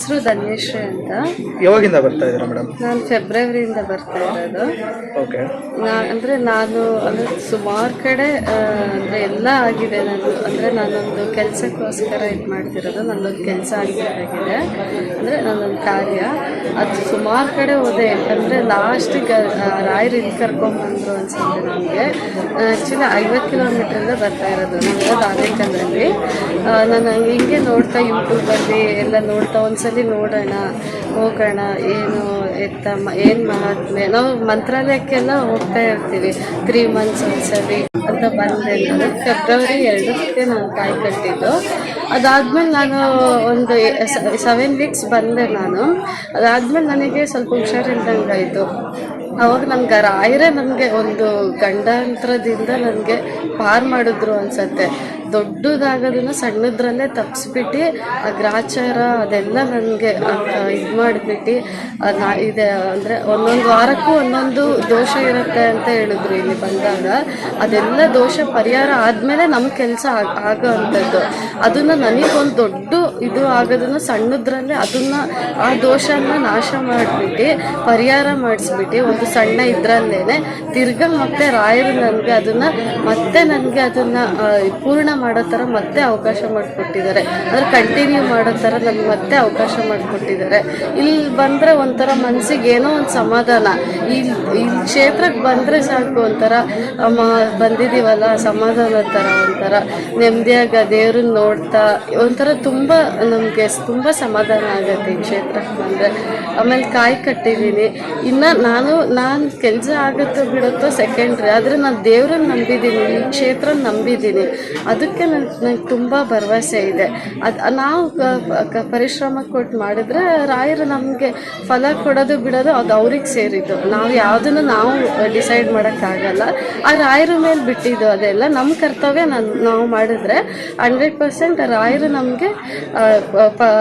ಹೆಸರು ಧನ್ಯಶ್ರೀ ಅಂತ. ಯಾವಾಗಿಂದ ಬರ್ತಾ ಇದ್ದೀರಾ ಮೇಡಮ್? ನಾನು ಫೆಬ್ರವರಿಯಿಂದ ಬರ್ತಾ ಇರೋದು. ಓಕೆ. ನಾನು ಸುಮಾರು ಕಡೆ ಎಲ್ಲ ಆಗಿದೆ. ನಾನೊಂದು ಕೆಲಸಕ್ಕೋಸ್ಕರ ಇದು ಮಾಡ್ತಿರೋದು. ನನ್ನೊಂದು ಕೆಲಸ ಆಗಬೇಕಾಗಿದೆ, ನನ್ನೊಂದು ಕಾರ್ಯ. ಅದು ಸುಮಾರು ಕಡೆ ಹೋದೆ. ಲಾಸ್ಟಿಗೆ ರಾಯರು ಇಲ್ಲಿ ಕರ್ಕೊಂಡ್ಬಂದರು ಅನ್ಸುತ್ತೆ ನನಗೆ. ಆ್ಯಕ್ಚುಲಿ 50 ಕಿಲೋಮೀಟ್ರಿಂದ ಬರ್ತಾ ಇರೋದು. ನಾನು ಆನೇಕಲ್ನಲ್ಲಿ. ನಾನು ಹಿಂಗೆ ನೋಡ್ತಾ ಯೂಟ್ಯೂಬಲ್ಲಿ ಎಲ್ಲ ನೋಡ್ತಾ ಒಂದ್ಸಲಿ ನೋಡೋಣ, ಹೋಗೋಣ, ಏನು ಏನು ಮಹಾತ್ಮೆ. ನಾವು ಮಂತ್ರಾಲಯಕ್ಕೆಲ್ಲ ಹೋಗ್ತಾ ಇರ್ತೀವಿ 3 months ಒಂದ್ಸಲಿ ಅಂತ ಬಂದೆ. ನಾನು ಫೆಬ್ರವರಿ 2ಕ್ಕೆ ನಾನು ಕಾಯಿ ಕಟ್ಟಿದ್ದು. ಅದಾದಮೇಲೆ ನಾನು ಒಂದು 7 weeks ಬಂದೆ ನಾನು. ಅದಾದಮೇಲೆ ನನಗೆ ಸ್ವಲ್ಪ ಹುಷಾರಿಲ್ದಂಗೆ ಆಯಿತು. ಅವಾಗ ನನ್ಗೆ ರಾಯರೇ ನನಗೆ ಒಂದು ಗಂಡಾಂತರದಿಂದ ನನಗೆ ಪಾರು ಮಾಡಿದ್ರು ಅನ್ಸತ್ತೆ. ದೊಡ್ಡದಾಗೋದನ್ನು ಸಣ್ಣದ್ರಲ್ಲೇ ತಪ್ಪಿಸ್ಬಿಟ್ಟು ಆ ಗ್ರಾಚಾರ ಅದೆಲ್ಲ ನನಗೆ ಇದು ಮಾಡಿಬಿಟ್ಟು ಇದೆ. ಒಂದೊಂದು ವಾರಕ್ಕೂ ಒಂದೊಂದು ದೋಷ ಇರುತ್ತೆ ಅಂತ ಹೇಳಿದ್ರು ಇಲ್ಲಿ ಬಂದಾಗ. ಅದೆಲ್ಲ ದೋಷ ಪರಿಹಾರ ಆದಮೇಲೆ ನಮ್ಮ ಕೆಲಸ ಆಗೋ ಅಂಥದ್ದು. ಅದನ್ನು ನನಗೊಂದು ದೊಡ್ಡ ಇದು ಆಗೋದನ್ನು ಸಣ್ಣದ್ರಲ್ಲೇ ಆ ದೋಷನ ನಾಶ ಮಾಡಿಬಿಟ್ಟು ಪರಿಹಾರ ಮಾಡಿಸ್ಬಿಟ್ಟು ಒಂದು ಸಣ್ಣ ಇದರಲ್ಲೇ ತಿರ್ಗಾ ಮತ್ತೆ ರಾಯರು ನನಗೆ ಅದನ್ನು ಪೂರ್ಣ ಮಾಡೋ ಥರ ಮತ್ತೆ ಅವಕಾಶ ಮಾಡಿಕೊಟ್ಟಿದ್ದಾರೆ. ಕಂಟಿನ್ಯೂ ಮಾಡೋ ಥರ ನನಗೆ ಮತ್ತೆ ಅವಕಾಶ ಮಾಡಿಕೊಟ್ಟಿದ್ದಾರೆ. ಇಲ್ಲಿ ಬಂದರೆ ಒಂಥರ ಮನಸ್ಸಿಗೆ ಏನೋ ಒಂದು ಸಮಾಧಾನ. ಈ ಕ್ಷೇತ್ರಕ್ಕೆ ಬಂದರೆ ಸಾಕು, ಒಂಥರ ಬಂದಿದ್ದೀವಲ್ಲ ಸಮಾಧಾನ ಥರ, ಒಂಥರ ನೆಮ್ಮದಿಯಾಗ ದೇವ್ರನ್ನ ನೋಡ್ತಾ ಒಂಥರ ನಮಗೆ ತುಂಬ ಸಮಾಧಾನ ಆಗುತ್ತೆ ಈ ಕ್ಷೇತ್ರಕ್ಕೆ ಬಂದರೆ. ಆಮೇಲೆ ಕಾಯಿ ಕಟ್ಟಿದ್ದೀನಿ. ಇನ್ನು ನಾನು ಕೆಲಸ ಆಗುತ್ತೋ ಬಿಡುತ್ತೋ ಸೆಕೆಂಡ್ರಿ, ಆದರೆ ನಾನು ದೇವ್ರನ್ನ ನಂಬಿದ್ದೀನಿ, ಈ ಕ್ಷೇತ್ರ ನಂಬಿದ್ದೀನಿ. ಅದಕ್ಕೆ ನನಗೆ ತುಂಬ ಭರವಸೆ ಇದೆ. ನಾವು ಪರಿಶ್ರಮ ಕೊಟ್ಟು ಮಾಡಿದ್ರೆ ರಾಯರು ನಮಗೆ ಫಲ ಕೊಡೋದು ಬಿಡೋದು ಅದು ಅವ್ರಿಗೆ ಸೇರಿದ್ದು. ನಾವು ಯಾವುದನ್ನು ನಾವು ಡಿಸೈಡ್ ಮಾಡೋಕ್ಕಾಗಲ್ಲ. ಆ ರಾಯರ ಮೇಲೆ ಬಿಟ್ಟಿದ್ದು. ಅದೆಲ್ಲ ನಮ್ಮ ಕರ್ತವ್ಯ. ನಾವು ಮಾಡಿದ್ರೆ 100% ರಾಯರು ನಮಗೆ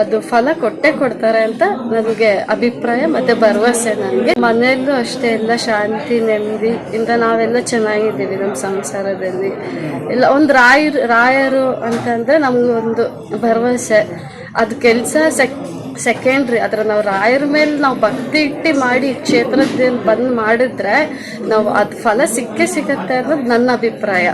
ಅದು ಫಲ ಕೊಟ್ಟೇ ಕೊಡ್ತಾರೆ ಅಂತ ನನಗೆ ಅಭಿಪ್ರಾಯ ಮತ್ತು ಭರವಸೆ. ನನಗೆ ಮನೆಯಲ್ಲೂ ಅಷ್ಟೇ ಎಲ್ಲ ಶಾಂತಿ ನೆಮ್ಮದಿಯಿಂದ ನಾವೆಲ್ಲ ಚೆನ್ನಾಗಿದ್ದೀವಿ. ನಮ್ಮ ಸಂಸಾರದಲ್ಲಿ ಎಲ್ಲ ಒಂದು ರಾಯರು ಅಂತಂದರೆ ನಮಗೊಂದು ಭರವಸೆ. ಅದು ಕೆಲಸ ಸೆಕೆಂಡ್ರಿ. ನಾವು ರಾಯರ ಮೇಲೆ ನಾವು ಭಕ್ತಿ ಇಟ್ಟು ಮಾಡಿ ಕ್ಷೇತ್ರದಲ್ಲಿ ಬಂದು ಮಾಡಿದ್ರೆ ನಾವು ಅದು ಫಲ ಸಿಕ್ಕೇ ಸಿಗುತ್ತೆ ಅನ್ನೋದು ನನ್ನ ಅಭಿಪ್ರಾಯ.